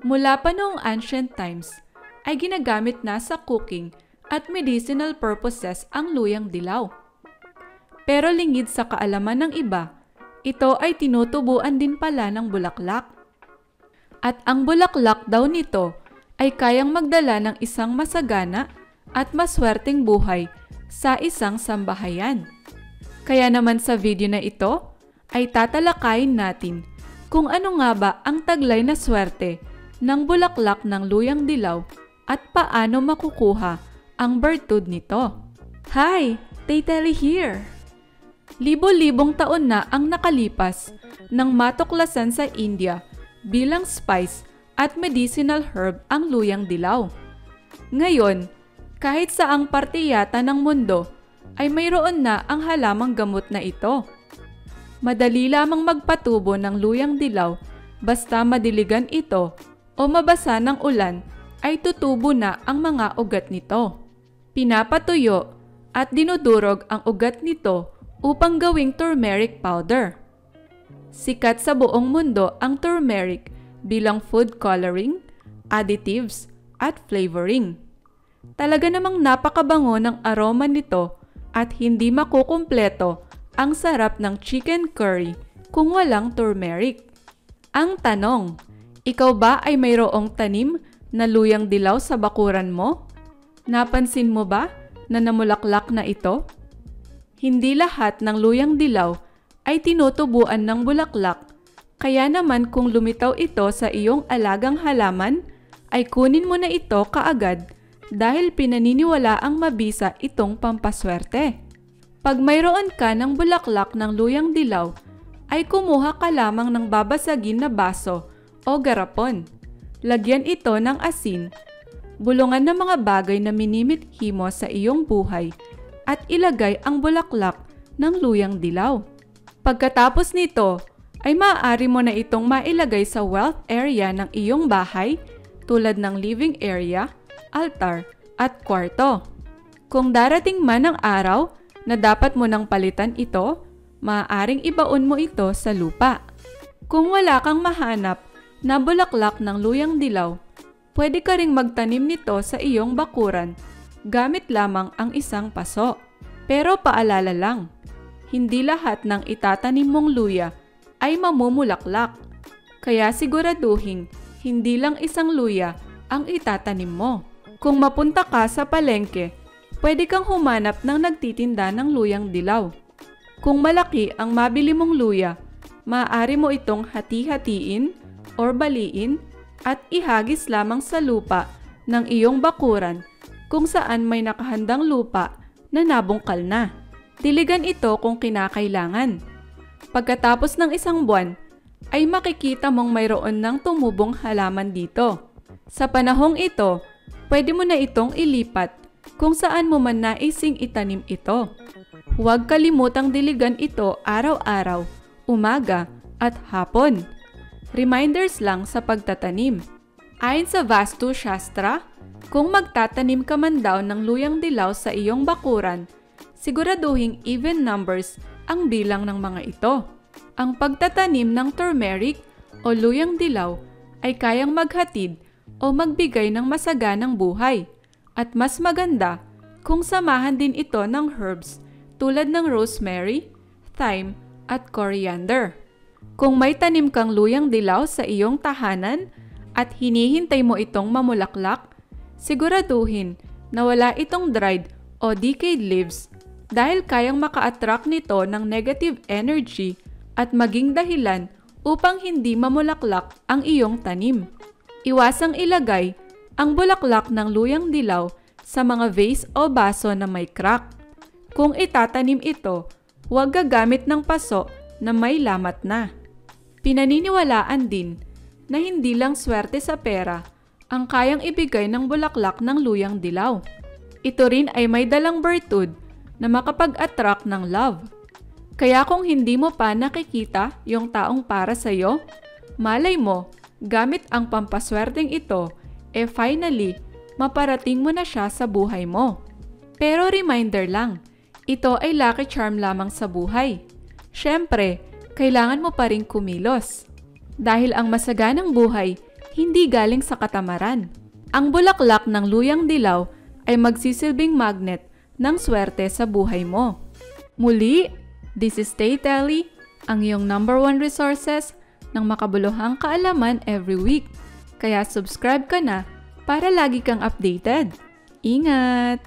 Mula pa noong ancient times, ay ginagamit na sa cooking at medicinal purposes ang luyang dilaw. Pero lingid sa kaalaman ng iba, ito ay tinutubuan din pala ng bulaklak. At ang bulaklak daw nito ay kayang magdala ng isang masagana at maswerteng buhay sa isang sambahayan. Kaya naman sa video na ito ay tatalakayin natin kung ano nga ba ang taglay na swerte ng bulaklak ng luyang dilaw at paano makukuha ang bertud nito. Hi! Tayteli here! Libo-libong taon na ang nakalipas nang matuklasan sa India bilang spice at medicinal herb ang luyang dilaw. Ngayon, kahit saang parte yata ng mundo ay mayroon na ang halamang gamot na ito. Madali lamang magpatubo ng luyang dilaw basta madiligan ito o mabasa ng ulan ay tutubo na ang mga ugat nito. Pinapatuyo at dinudurog ang ugat nito upang gawing turmeric powder. Sikat sa buong mundo ang turmeric bilang food coloring, additives, at flavoring. Talaga namang napakabango ng aroma nito at hindi makukumpleto ang sarap ng chicken curry kung walang turmeric. Ang tanong, ikaw ba ay mayroong tanim na luyang dilaw sa bakuran mo? Napansin mo ba na namulaklak na ito? Hindi lahat ng luyang dilaw ay tinutubuan ng bulaklak, kaya naman kung lumitaw ito sa iyong alagang halaman, ay kunin mo na ito kaagad dahil pinaniniwala ang mabisa itong pampaswerte. Pag mayroon ka ng bulaklak ng luyang dilaw, ay kumuha ka lamang ng babasagin na baso o garapon. Lagyan ito ng asin, bulungan ng mga bagay na minimithi mo sa iyong buhay, at ilagay ang bulaklak ng luyang dilaw. Pagkatapos nito, ay maaari mo na itong mailagay sa wealth area ng iyong bahay tulad ng living area, altar, at kwarto. Kung darating man ang araw na dapat mo nang palitan ito, maaaring ibaon mo ito sa lupa. Kung wala kang mahanap na bulaklak ng luyang dilaw, pwede ka ring magtanim nito sa iyong bakuran gamit lamang ang isang paso. Pero paalala lang, hindi lahat ng itatanim mong luya ay mamumulaklak. Kaya siguraduhin, hindi lang isang luya ang itatanim mo. Kung mapunta ka sa palengke, pwede kang humanap ng nagtitinda ng luyang dilaw. Kung malaki ang mabili mong luya, maaari mo itong hati-hatiin or baliin at ihagis lamang sa lupa ng iyong bakuran kung saan may nakahandang lupa na nabungkal na. Diligan ito kung kinakailangan. Pagkatapos ng isang buwan, ay makikita mong mayroon ng tumubong halaman dito. Sa panahong ito, pwede mo na itong ilipat kung saan mo man naising itanim ito. Huwag kalimutang diligan ito araw-araw, umaga at hapon. Reminders lang sa pagtatanim. Ayon sa Vastu Shastra, kung magtatanim ka man daw ng luyang dilaw sa iyong bakuran, siguraduhing even numbers ang bilang ng mga ito. Ang pagtatanim ng turmeric o luyang dilaw ay kayang maghatid o magbigay ng masaganang buhay. At mas maganda kung samahan din ito ng herbs tulad ng rosemary, thyme, at coriander. Kung may tanim kang luyang dilaw sa iyong tahanan at hinihintay mo itong mamulaklak, siguraduhin na wala itong dried o decayed leaves dahil kayang maka-attract nito ng negative energy at maging dahilan upang hindi mamulaklak ang iyong tanim. Iwasang ilagay ang bulaklak ng luyang dilaw sa mga vase o baso na may crack. Kung itatanim ito, huwag gagamit ng paso na may lamat na. Pinaniniwalaan din na hindi lang swerte sa pera ang kayang ibigay ng bulaklak ng luyang dilaw. Ito rin ay may dalang bertud na makapag-attract ng love. Kaya kung hindi mo pa nakikita yung taong para sa'yo, malay mo, gamit ang pampaswerteng ito, finally, maparating mo na siya sa buhay mo. Pero reminder lang, ito ay lucky charm lamang sa buhay. Syempre, kailangan mo pa ring kumilos. Dahil ang masaganang buhay, hindi galing sa katamaran. Ang bulaklak ng luyang dilaw ay magsisilbing magnet ng swerte sa buhay mo. Muli, this is Stay Telly, ang iyong #1 resources ng makabuluhang kaalaman every week. Kaya subscribe ka na para lagi kang updated. Ingat!